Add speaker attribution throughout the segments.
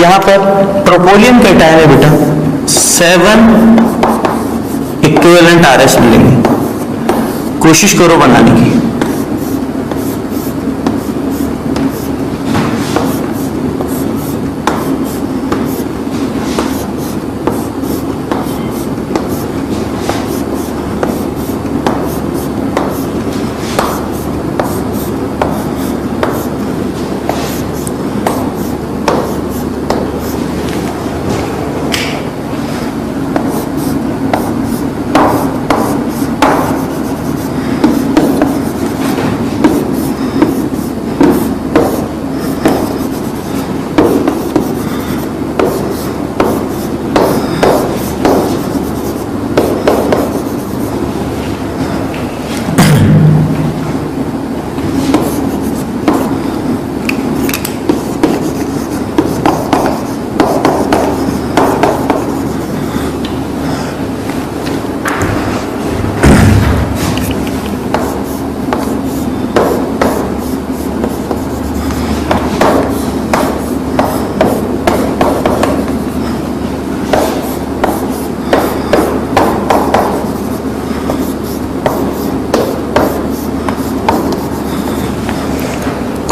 Speaker 1: यहां पर प्रोपोलियम कैटायन है बेटा, 7 इक्विवेलेंट RS मिलेंगे, कोशिश करो बनाने की।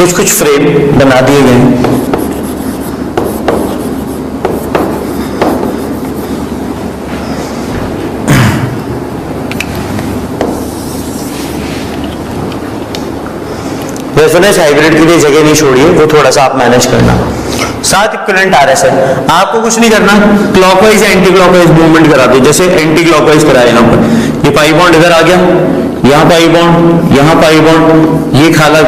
Speaker 1: कुछ कुछ फ्रेम बना दिए गए हैं। रेजोनेंस हाइब्रिड के लिए जगह नहीं छोड़िए, वो थोड़ा सा आप मैनेज करना। 7 इक्विवेलेंट RS है, आपको कुछ नहीं करना, क्लॉकवाइज या एंटी क्लॉकवाइज मूवमेंट करा दो। जैसे एंटी क्लॉकवाइज कराया यहाँ पर, ये पाई बॉन्ड इधर आ गया, यहाँ पाई बॉन्ड, यहाँ पाई बॉन्ड, ये खाला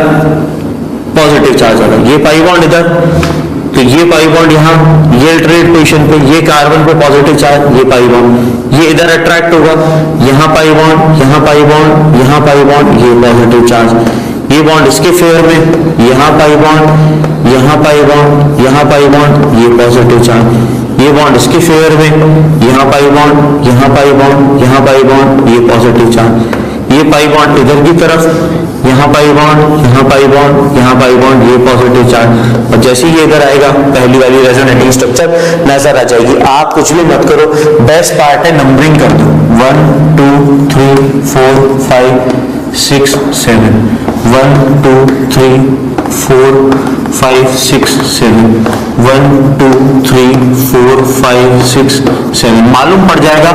Speaker 1: पॉजिटिव चार्ज आ रहा, ये पाई बॉन्ड इधर, तो ये पाई बॉन्ड यहाँ, ये अल्टरनेट पोजीशन पे, ये कार्बन पे पॉजिटिव चार्ज, ये पाई बॉन्ड, ये इधर अट्रैक्ट होगा, यहाँ पाई बॉन्ड, यहाँ पाई बॉन्ड, यहाँ पाई बॉन्ड, ये पॉजिटिव चार्ज, ये बॉन्ड इसके फेवर में, यहाँ पाई बॉन्ड, यहाँ पाई बॉन्ड, यहाँ पाई बॉन्ड, ये पॉजिटिव चार्ज, ये बॉन्ड इसके फेवर में, यहाँ पाई बॉन्ड, यहाँ पाई बॉन्ड, यहाँ पाई बॉन्ड, ये पॉजिटिव चार्ज, ये पाई बॉन्ड इधर की तरफ, यहाँ पाई बॉन्ड, यहाँ पाई बॉन्ड, यहाँ पाई बॉन्ड, ये पॉजिटिव चार्ज। और जैसे ही ये इधर आएगा, पहली वाली रेजोनेटिंग स्ट्रक्चर नजर आ जाएगी। आप कुछ भी मत करो, बेस्ट पार्ट है नंबरिंग कर दो, 1 2 3 4 5 6 7, 1 2 3 4 5 6 7, 1 2 3 4 5 6 7। मालूम पड़ जाएगा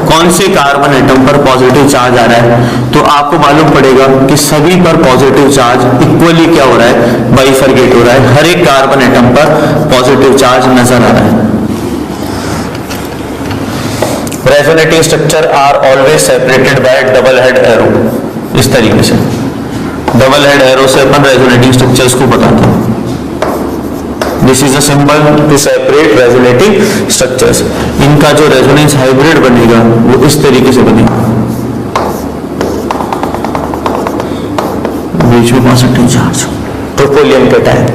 Speaker 1: कौन से कार्बन एटम पर पॉजिटिव चार्ज आ रहा है, तो आपको मालूम पड़ेगा कि सभी पर पॉजिटिव चार्ज इक्वली क्या हो रहा है, बाइफरकेट हो रहा है। हर एक कार्बन एटम पर पॉजिटिव चार्ज नजर आ रहा है। Resonating structure are always separated by double head arrow. इस तरीके से डबल हेड एरो से अपन रेजोनेटिंग स्ट्रक्चर्स को बताते हैं। This is a symbol to separate resonating structures. इनका जो रेजोनेंस हाइब्रिड बनेगा वो इस तरीके से बनेगा, बीच में पॉजिटिव चार्ज, प्रोपोलियम कैटायन।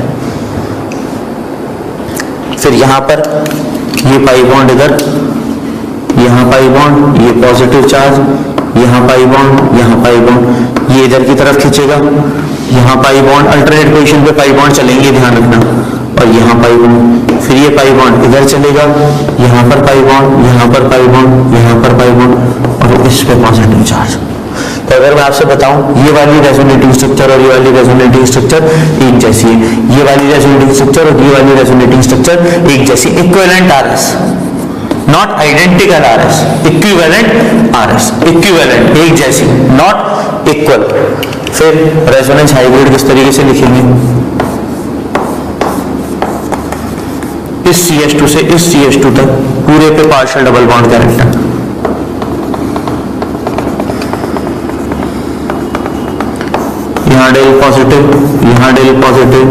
Speaker 1: फिर यहां पर ये पाई बॉन्ड इधर, यहाँ पाई बॉन्ड, ये पॉजिटिव चार्ज, यहाँ पाई बॉन्ड, यहाँ पाई बॉन्ड, ये इधर की तरफ खींचेगा, यहाँ पाई बॉन्ड, अल्टरनेट पोजीशन पे पाई बॉन्ड चलेंगे, ध्यान रखना, और यहाँ पाई बॉन्ड, फिर ये पाई बॉन्ड इधर चलेगा, यहाँ पर पाई बॉन्ड, यहाँ पर पाई बॉन्ड, यहाँ पर पाई बॉन्ड, और इस पे पॉजिटिव चार्ज। तो अगर मैं आपसे बताऊं, ये वाली रेजोनेटिंग स्ट्रक्चर और ये वाली रेजोनेटिंग स्ट्रक्चर एक जैसी है, ये वाली रेजोनेटिंग स्ट्रक्चर और ये वाली रेजोनेटिंग स्ट्रक्चर एक जैसी, equivalent RS, not identical RS, equivalent RS, equivalent एक जैसी, नॉट इक्वल। फिर रेजोनेंस हाइब्रिड किस तरीके से लिखेंगे, इस CH2 से इस CH2 तक पूरे पे पार्शियल डबल बॉन्ड कैरेक्टर, यहाँ डेल पॉजिटिव, यहाँ डेल पॉजिटिव,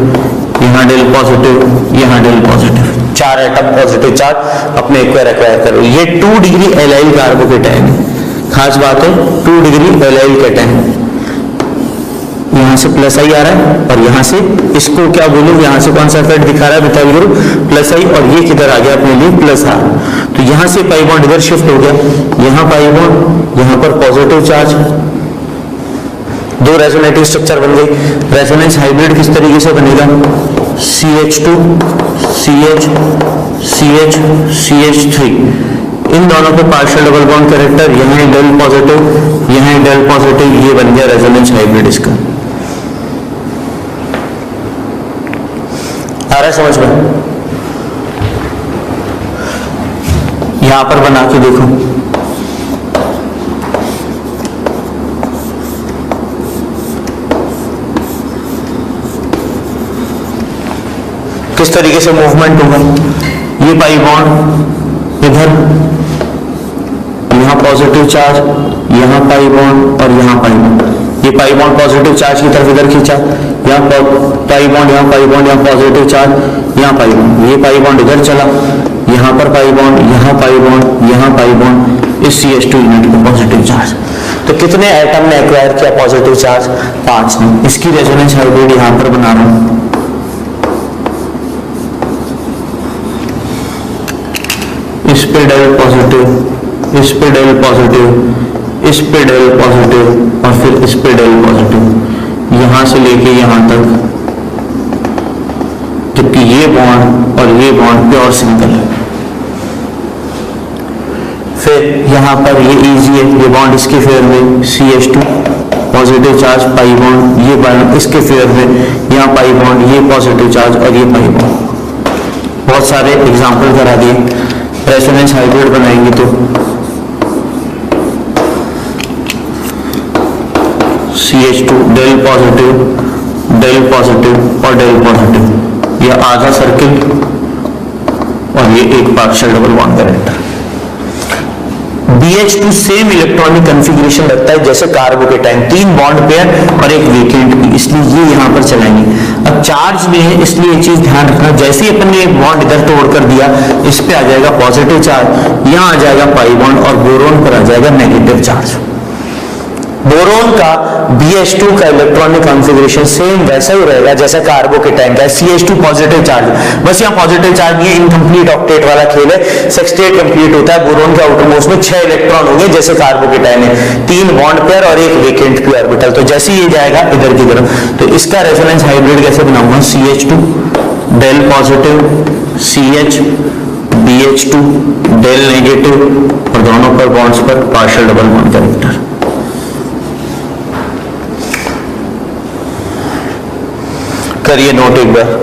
Speaker 1: यहाँ डेल पॉजिटिव, यहाँ del positive, 4 atom positive charge अपने एक्वायर एक्वायर करो। ये 2 डिग्री एलाइल कार्बोकेटायन है, खास बात है 2 डिग्री एलाइल कैटायन। यहाँ से प्लस आई आ रहा है और यहाँ से इसको क्या बोलूं, यहाँ से कौन सा इफेक्ट दिखा रहा है मिथाइल ग्रुप, प्लस आई, और ये किधर आ गया अपने लिए प्लस आर, तो यहाँ से पाई बॉन्ड इधर शिफ्ट हो गया, यहाँ पाई बॉन्ड, यहाँ पर पॉजिटिव चार्ज, 2 रेजोनेटिव स्ट्रक्चर बन गई। रेजोनेंस हाइब्रिड किस तरीके से बनेगा, CH2 CH CH CH3, इन दोनों पे पार्शियल डबल बॉन्ड कैरेक्टर, यहाँ डेल पॉजिटिव, यहाँ डेल पॉजिटिव, ये बन गया रेजोनेंस हाइब्रिड इसका। आ रहा है समझ में? यहां पर बना के देखो, किस तरीके से मूवमेंट होगा। ये पाई बॉन्ड इधर, यहां पॉजिटिव चार्ज, यहां पाई बॉन्ड और यहां पाई बॉन्ड। ये पाई बॉन्ड पॉजिटिव चार्ज की तरफ इधर खींचा, यहाँ पाई बॉन्ड, यहाँ पाई बॉन्ड, यहाँ पॉजिटिव चार्ज, यहाँ पाई बॉन्ड। ये पाई बॉन्ड इधर चला, यहाँ पर पाई बॉन्ड, यहाँ पाई बॉन्ड, यहाँ पाई बॉन्ड, इस CH2 यूनिट को पॉजिटिव चार्ज। तो कितने एटम ने एक्वायर किया पॉजिटिव चार्ज? 5 ने। इसकी रेजोनेंस हाइब्रिड यहाँ पर बना रहा हूं। इस पे डेल पॉजिटिव, इस पे डेल पॉजिटिव, इस पे डेल पॉजिटिव और फिर इस पे डेल पॉजिटिव, यहां से लेके यहां तक, जबकि ये बॉन्ड और ये बॉन्ड प्योर सिंगल है। फिर यहां पर ये इजी है, ये बॉन्ड इसके फेवर में, CH2 positive charge pi bond, ये बॉन्ड इसके फेवर में, यहाँ पाई बॉन्ड, ये पॉजिटिव चार्ज और ये पाई बॉन्ड। बहुत सारे एग्जाम्पल करा दिए। रेजोनेंस हाइब्रिड बनाएंगे तो CH2 डेल पॉजिटिव और डेल पॉजिटिव, यह आधा सर्किल और ये एक partial double bond character. BH2 same electronic configuration रखता है जैसे कार्बोकेटाइन, 3 बॉन्ड पेयर और एक वेकेंट की, इसलिए ये यहां पर चलाएंगे। अब चार्ज में है इसलिए एक चीज ध्यान रखना, जैसे ही अपन ने एक बॉन्ड इधर तोड़ कर दिया, इस पे आ जाएगा पॉजिटिव चार्ज, यहां आ जाएगा पाई बॉन्ड और बोरोन पर आ जाएगा नेगेटिव चार्ज। बोरोन का BH2 का इलेक्ट्रॉनिक कॉन्फ़िगरेशन सेम वैसा ही रहेगा जैसा कार्बोकेटाइन का, CH2 पॉजिटिव चार्ज, बस यहाँ पॉजिटिव चार्ज नहीं है, इनकम्प्लीट ऑक्टेट वाला खेल है, सेक्सटेट कंप्लीट होता है। बोरोन के आउटरमोस्ट में 6 इलेक्ट्रॉन होंगे जैसे कार्बोकेटाइन है, 3 बॉन्ड पेयर और एक वेकेंट पी ऑर्बिटल। तो जैसे ही ये जाएगा इधर की तरफ, तो इसका रेजोनेंस हाइब्रिड कैसे बनाऊंगा? CH2 del positive, CH BH2 del negative और दोनों पर बॉन्ड्स पर पार्शियल डबल बॉन्ड कैरेक्टर। करिए नोट एक बार।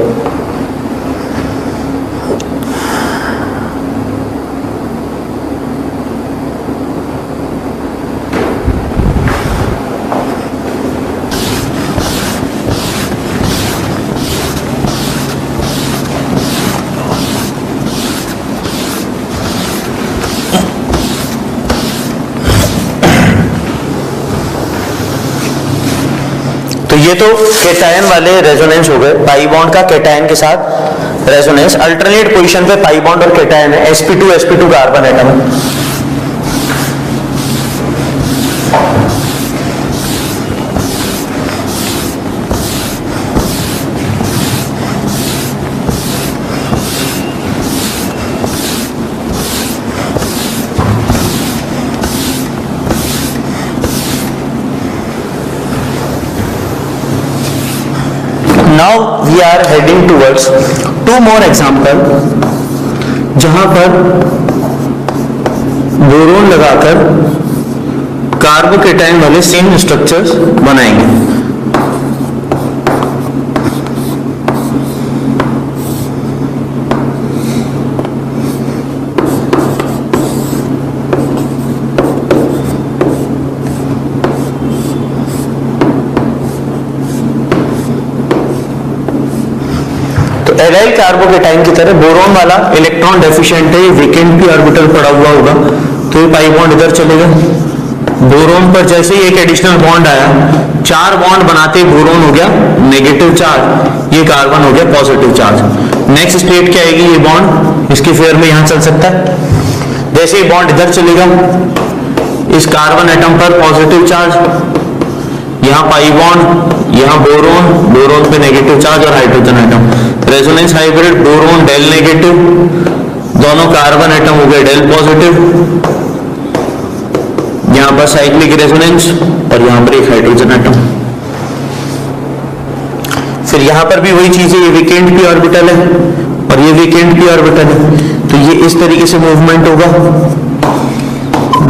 Speaker 1: तो ये तो कैटायन वाले रेजोनेंस हो गए, पाई बॉन्ड का कैटायन के साथ रेजोनेंस। अल्टरनेट पोजीशन पे पाई बॉन्ड और कैटायन है, sp2 कार्बन एटम है। Now we are heading towards 2 more example, जहां पर बोरोन लगाकर कार्बोकेटाइन वाले सेम स्ट्रक्चर्स बनाएंगे। एराइल कार्बोकेटाइन की तरह बोरोन वाला इलेक्ट्रॉन डेफिशिएंट है, वेकेंट पी ऑर्बिटल पड़ा हुआ होगा, तो ये पाई बॉन्ड इधर चलेगा। बोरोन पर जैसे ही एक एडिशनल बॉन्ड आया, 4 बॉन्ड बनाते बोरोन हो गया नेगेटिव चार्ज, ये कार्बन हो गया पॉजिटिव चार्ज। नेक्स्ट स्टेट क्या आएगी? ये बॉन्ड इसके फेवर में यहां चल सकता है। जैसे ही बॉन्ड इधर चलेगा, इस कार्बन एटम पर पॉजिटिव चार्ज, यहाँ पाई बॉन्ड, यहाँ बोरोन, बोरोन पे नेगेटिव चार्ज और hydrogen atom. Resonance hybrid boron del negative, दोनों कार्बन एटम हो गए डेल पॉजिटिव, यहाँ पर साइक्लिक रेजोनेंस और यहाँ पर एक हाइड्रोजन एटम। फिर यहां पर भी वही चीज है, ये वेकेंट पी ऑर्बिटल है और ये वेकेंट पी ऑर्बिटल है, तो ये इस तरीके से मूवमेंट होगा।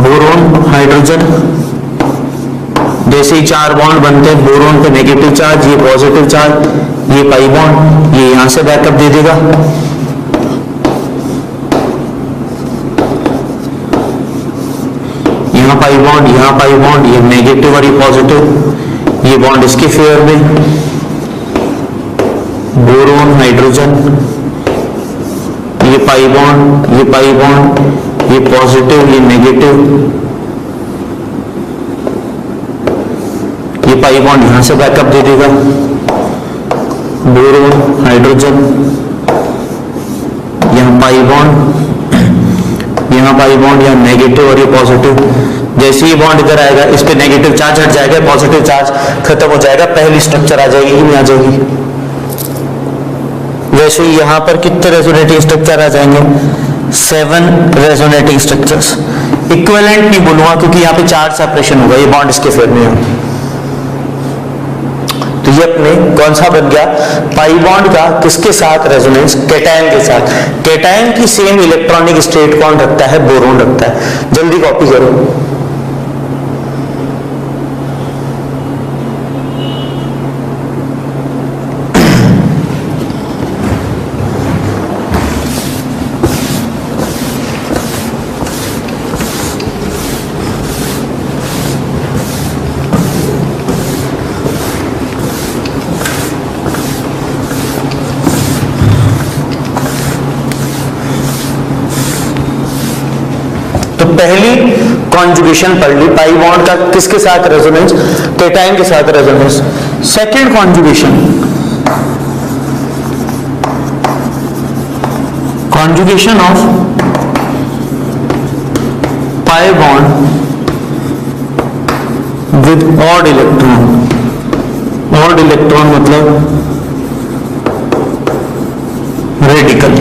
Speaker 1: बोरोन हाइड्रोजन, जैसे ही 4 बॉन्ड बनते हैं, बोरोन पे नेगेटिव चार्ज, ये पॉजिटिव चार्ज, ये पाई बॉन्ड, ये यहां से बैकअप दे देगा। यहाँ पाई बॉन्ड, यहाँ पाई बॉन्ड, ये नेगेटिव और ये पॉजिटिव, ये बॉन्ड इसके फेवर में, बोरोन हाइड्रोजन, ये पाई बॉन्ड, ये पाई बॉन्ड, ये पॉजिटिव, ये नेगेटिव, ये पाई बॉन्ड यहां से बैकअप दे देगा। बोरोन हाइड्रोजन, यहाँ पाई बॉन्ड, यहाँ पाई बॉन्ड, यहाँ नेगेटिव और ये पॉजिटिव। जैसे ही बॉन्ड इधर आएगा, इस पे नेगेटिव चार्ज हट जाएगा, पॉजिटिव चार्ज खत्म हो जाएगा, पहली स्ट्रक्चर आ जाएगी कि नहीं आ जाएगी। वैसे ही यहाँ पर कितने रेजोनेटिंग स्ट्रक्चर आ जाएंगे? 7 रेजोनेटिंग स्ट्रक्चर्स। इक्विवेलेंट नहीं बोलूंगा क्योंकि यहाँ पे चार्ज सेपरेशन होगा, ये बॉन्ड इसके फेवर में है। तो ये अपने कौन सा बन गया? पाई बॉन्ड का किसके साथ रेजोनेंस? कैटायन के साथ। कैटायन की सेम इलेक्ट्रॉनिक स्टेट कौन रखता है? बोरोन रखता है। जल्दी कॉपी करो। पहली कॉन्जुगेशन पढ़ ली, पाई बॉन्ड का किसके साथ रेजोनेंस? कैटायन के साथ resonance. Second conjugation, conjugation of pi bond with odd electron. Odd electron मतलब रेडिकल।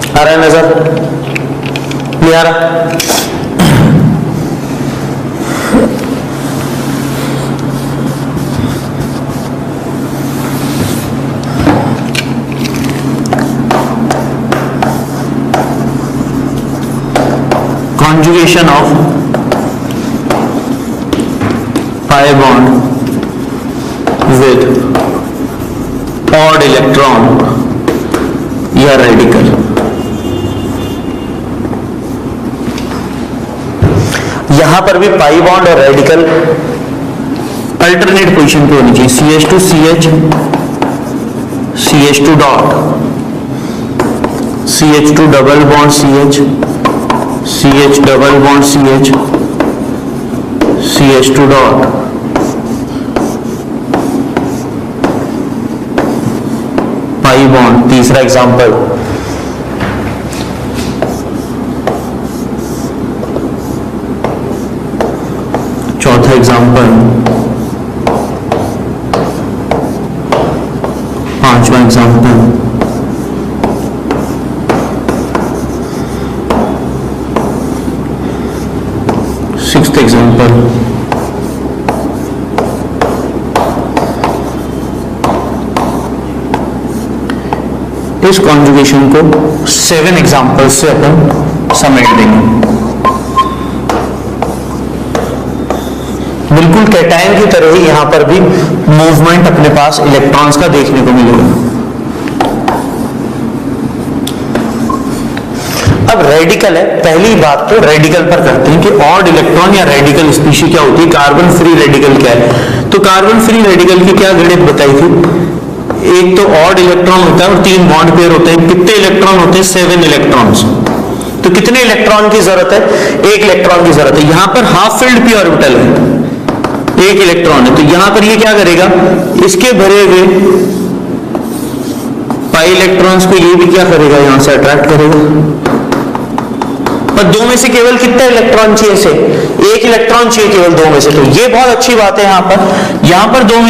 Speaker 1: आ रहा है नजर? नहीं आ रहा? Conjugation of pi bond with odd electron या radical। यहां पर भी पाई बॉन्ड और रेडिकल अल्टरनेट पोजीशन पे होनी चाहिए। CH2 CH, CH2 dot, CH2 double bond CH, CH double bond CH, CH2 dot, pi bond. तीसरा एग्जांपल, चौथा एग्जांपल, पांचवा एग्जांपल, सिक्स्थ एग्जांपल, इस कॉन्जुगेशन को 7 एग्जांपल से अपन समेट देंगे। बिल्कुल कैटायन की तरह ही यहां पर भी मूवमेंट अपने पास इलेक्ट्रॉन्स का देखने को मिलेगा। अब रेडिकल है, पहली बात तो रेडिकल पर करते हैं कि ऑड इलेक्ट्रॉन या रेडिकल स्पीशीज क्या होती है। कार्बन फ्री रेडिकल क्या है? तो कार्बन फ्री रेडिकल की क्या गणित बताई थी? एक तो ऑड इलेक्ट्रॉन होता है और 3 बॉन्ड पेयर होते हैं। कितने इलेक्ट्रॉन होते हैं? 7 इलेक्ट्रॉन्स। तो कितने इलेक्ट्रॉन की जरूरत है? 1 इलेक्ट्रॉन की जरूरत है। यहां पर हाफ फिल्ड पी ऑर्बिटल है, 1 इलेक्ट्रॉन है, तो यहां पर ये क्या करेगा? इसके भरे हुए पाई इलेक्ट्रॉन्स को ये भी क्या करेगा? यहां से अट्रैक्ट करेगा। पर 2 में से केवल कितना इलेक्ट्रॉन चाहिए? से 1 इलेक्ट्रॉन चाहिए केवल 2 में से। तो ये बहुत अच्छी बात है। यहां पर 2 में